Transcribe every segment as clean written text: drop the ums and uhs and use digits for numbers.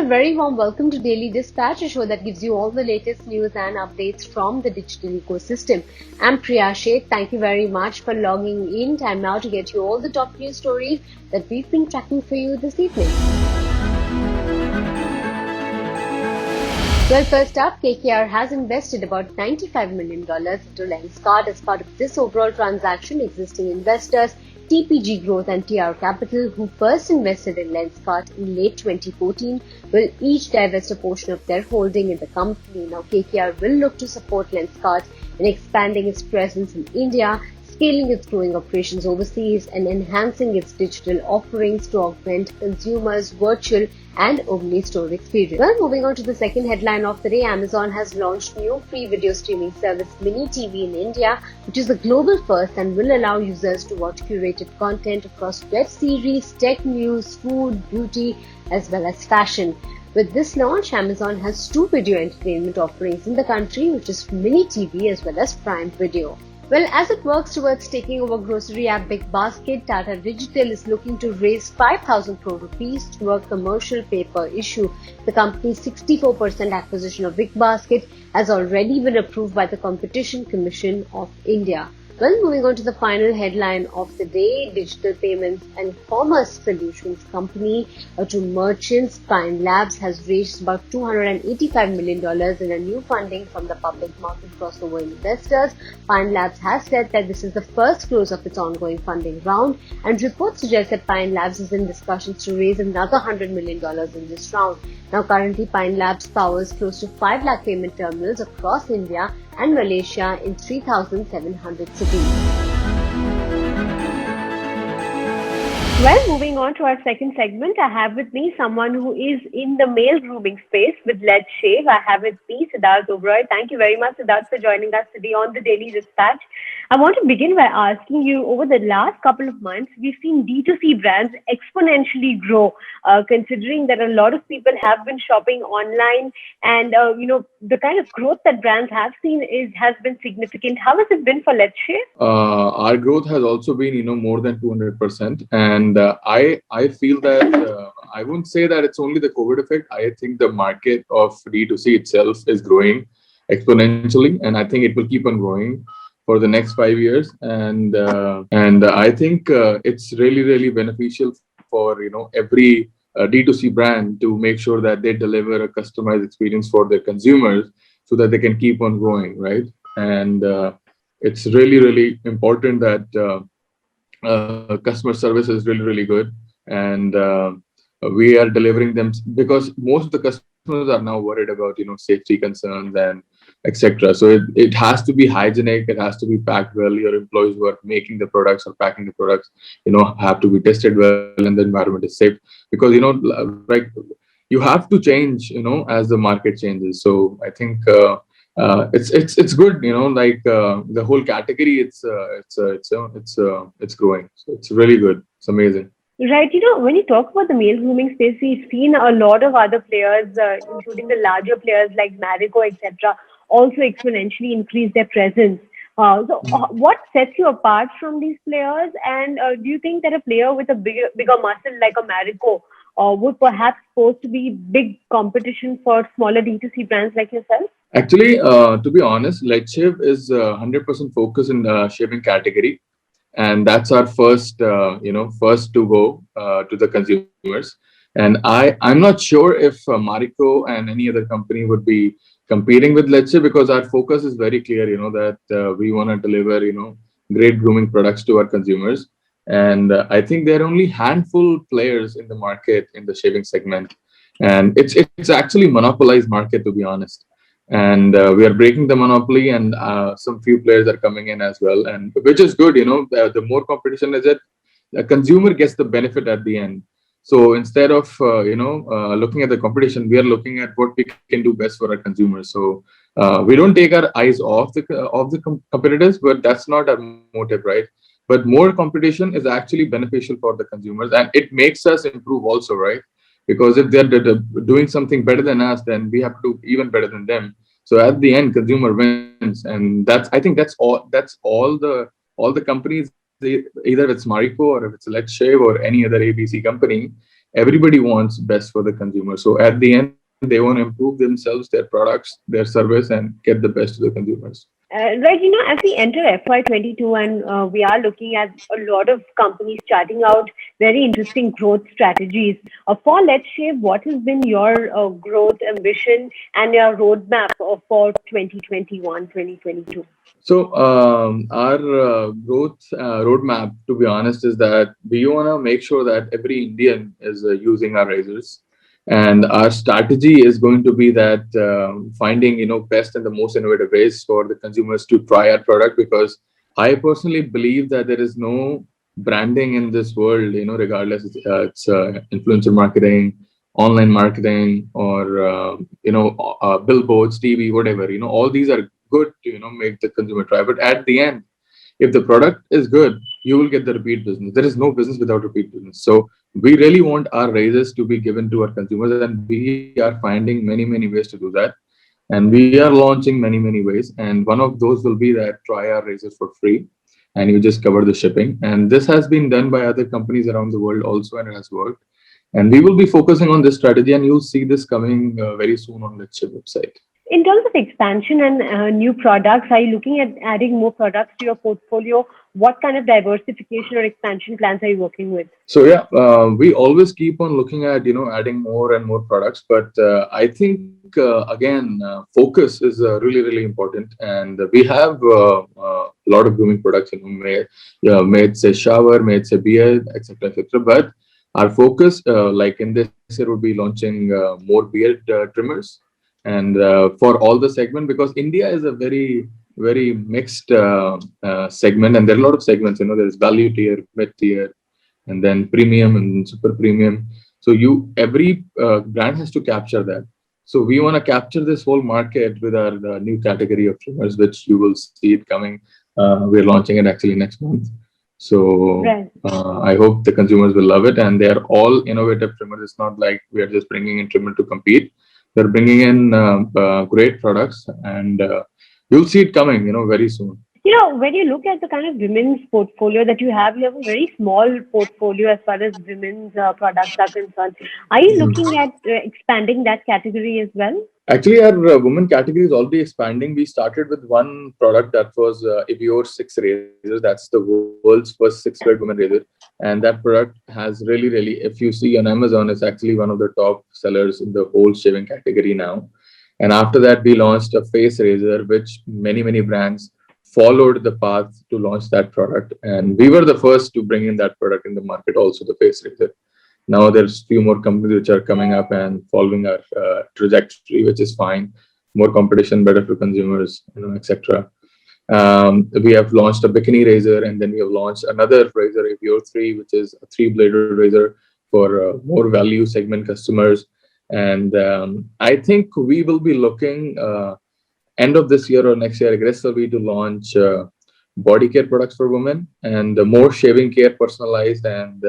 very warm welcome to Daily Dispatch, a show that gives you all the latest news and updates from the digital ecosystem. I'm Priya Sheikh. Thank you very much for logging in. Time now to get you all the top news stories that we've been tracking for you this evening. Well, first up, KKR has invested about $95 million into LensCard as part of this overall transaction. Existing investors, TPG Growth and TR Capital, who first invested in LensCard in late 2014, will each divest a portion of their holding in the company. Now, KKR will look to support LensCard in expanding its presence in India, scaling its growing operations overseas, and enhancing its digital offerings to augment consumers' virtual and omni-store experience. Well, moving on to the second headline of the day, Amazon has launched new free video streaming service Mini TV in India, which is a global first and will allow users to watch curated content across web series, tech news, food, beauty, as well as fashion. With this launch, Amazon has two video entertainment offerings in the country, which is Mini TV as well as Prime Video. Well, as it works towards taking over grocery app Big Basket, Tata Digital is looking to raise 5,000 crore rupees through a commercial paper issue. The company's 64% acquisition of Big Basket has already been approved by the Competition Commission of India. Well, moving on to the final headline of the day, digital payments and commerce solutions company to merchants, Pine Labs has raised about $285 million in a new funding from the public market crossover investors. Pine Labs has said that this is the first close of its ongoing funding round, and reports suggest that Pine Labs is in discussions to raise another $100 million in this round. Now, currently, Pine Labs powers close to 5 lakh payment terminals across India and Malaysia in 3,700 cities. Well, moving on to our second segment, I have with me someone who is in the male grooming space with LetsShave. I have with me Sidharth Oberoi. Thank you very much, Sidharth, for joining us today on the Daily Dispatch. I want to begin by asking you, over the last couple of months, we've seen D2C brands exponentially grow, considering that a lot of people have been shopping online, and the kind of growth that brands have seen has been significant. How has it been for LetsShave? Our growth has also been, more than 200%, and I feel that I wouldn't say that it's only the COVID effect. I think the market of D2C itself is growing exponentially, and I think it will keep on growing for the next 5 years. And I think it's really beneficial for every D2C brand to make sure that they deliver a customized experience for their consumers so that they can keep on growing, right? And it's really important that customer service is really good, and we are delivering them, because most of the customers are now worried about safety concerns and etc. So it has to be hygienic, it has to be packed well. Your employees who are making the products or packing the products have to be tested well, and the environment is safe, because like you have to change as the market changes. So I think it's good, like the whole category, it's growing, so it's really good, it's amazing. Right. When you talk about the male grooming space, we've seen a lot of other players, including the larger players like Marico, etc., also exponentially increase their presence. What sets you apart from these players? And do you think that a player with a bigger muscle like a Marico would perhaps pose to be big competition for smaller D2C brands like yourself? Actually, to be honest, LetsShave is 100% focused in the shaving category. And that's our first to go to the consumers. And I'm not sure if Marico and any other company would be competing with LetsShave, because our focus is very clear, that we want to deliver, great grooming products to our consumers. And I think there are only handful players in the market in the shaving segment, and it's actually monopolized market, to be honest. And we are breaking the monopoly, and some few players are coming in as well, and which is good. The more competition is it, the consumer gets the benefit at the end. So instead of looking at the competition, we are looking at what we can do best for our consumers. So we don't take our eyes off the competitors, but that's not our motive, right? But more competition is actually beneficial for the consumers, and it makes us improve also, right? Because if they're doing something better than us, then we have to do even better than them. So at the end, consumer wins, and I think that's all the companies, either it's Marico or if it's LetsShave or any other ABC company, everybody wants best for the consumer. So at the end, they want to improve themselves, their products, their service, and get the best to the consumers. Right, as we enter FY22 and we are looking at a lot of companies charting out very interesting growth strategies. For Let's Shave, what has been your growth ambition and your roadmap for 2021, 2022? So our growth roadmap, to be honest, is that we want to make sure that every Indian is using our razors, and our strategy is going to be that finding best and the most innovative ways for the consumers to try our product. Because I personally believe that there is no branding in this world, regardless it's influencer marketing, online marketing, or billboards, TV, whatever. All these are good to make the consumer try. But at the end, if the product is good, you will get the repeat business. There is no business without repeat business. So we really want our razors to be given to our consumers, and we are finding many ways to do that. And we are launching many ways, and one of those will be that try our razors for free, and you just cover the shipping. And this has been done by other companies around the world also, and it has worked. And we will be focusing on this strategy, and you'll see this coming very soon on LetsShave website. In terms of expansion and new products, are you looking at adding more products to your portfolio? What kind of diversification or expansion plans are you working with? So yeah, we always keep on looking at adding more and more products, but I think again focus is really important, and we have a lot of grooming products. May it say shower, may it say beard, etc., etc. But our focus, like in this year, would be launching more beard trimmers, and for all the segment, because India is a very mixed segment, and there are a lot of segments. There's value tier, mid tier, and then premium and super premium. So every brand has to capture that. So we want to capture this whole market with our new category of trimmers, which you will see it coming. We're launching it actually next month. So Right. I hope the consumers will love it, and they are all innovative trimmers. It's not like we are just bringing in trimmer to compete. They're bringing in great products, and you'll see it coming, very soon. When you look at the kind of women's portfolio that you have a very small portfolio as far as women's products are concerned. Are you looking at expanding that category as well? Actually, our women category is already expanding. We started with one product that was Evior 6 razor. That's the world's first 6-blade women razor. And that product has really, if you see on Amazon, it's actually one of the top sellers in the whole shaving category now. And after that, we launched a face razor, which many brands followed the path to launch that product. And we were the first to bring in that product in the market, also the face razor. Now there's few more companies which are coming up and following our trajectory, which is fine. More competition, better for consumers, etc. We have launched a bikini razor, and then we have launched another razor, Pure 3, which is a 3-bladed razor for more value segment customers. And I think we will be looking end of this year or next year aggressively to launch body care products for women, and more shaving care, personalized and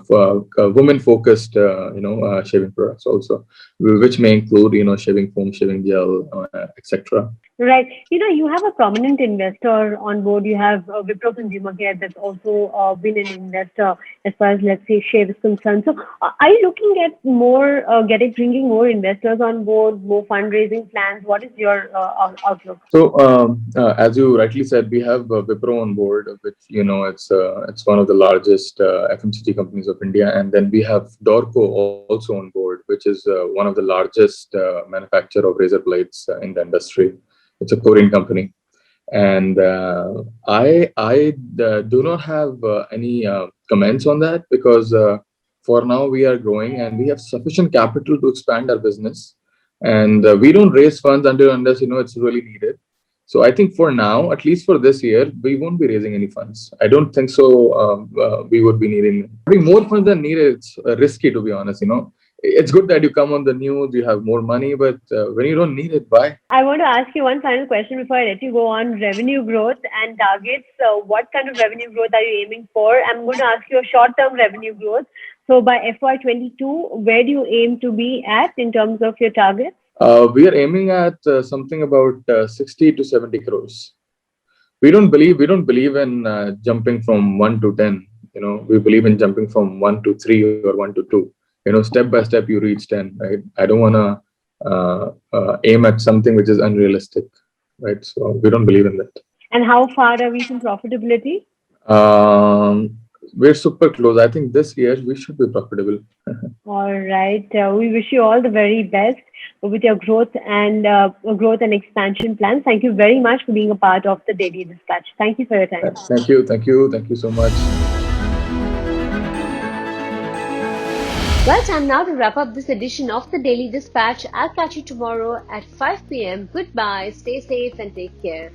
for women-focused, shaving products also, which may include, shaving foam, shaving gel, etc. Right. You have a prominent investor on board. You have Wipro Consumer Care that's also been an investor as far as, let's say, Shave is concerned. So are you looking at more, bringing more investors on board, more fundraising plans? What is your outlook? So as you rightly said, we have Wipro on board, which, it's one of the largest FMCG companies of India. And then we have Dorco also on board, which is one of the largest manufacturer of razor blades in the industry. It's a Korean company, and I do not have any comments on that, because for now we are growing and we have sufficient capital to expand our business, and we don't raise funds unless it's really needed. So I think for now, at least for this year, we won't be raising any funds. I don't think so. We would be needing more funds than needed. It's risky, to be honest. It's good that you come on the news, you have more money, but when you don't need it, why? I want to ask you one final question before I let you go on revenue growth and targets. What kind of revenue growth are you aiming for? I'm going to ask you a short-term revenue growth. So by FY22, where do you aim to be at in terms of your targets? We are aiming at something about 60 to 70 crores. We don't believe in jumping from 1 to 10. we believe in jumping from 1 to 3 or 1 to 2. Step by step you reach 10, right? I don't want to aim at something which is unrealistic, right? So we don't believe in that. And how far are we from profitability? We're super close. I think this year we should be profitable. All right. We wish you all the very best with your growth and expansion plans. Thank you very much for being a part of the Daily Dispatch. Thank you for your time. Thank you. Thank you. Thank you so much. Well, time now to wrap up this edition of the Daily Dispatch. I'll catch you tomorrow at 5 p.m. Goodbye, stay safe and take care.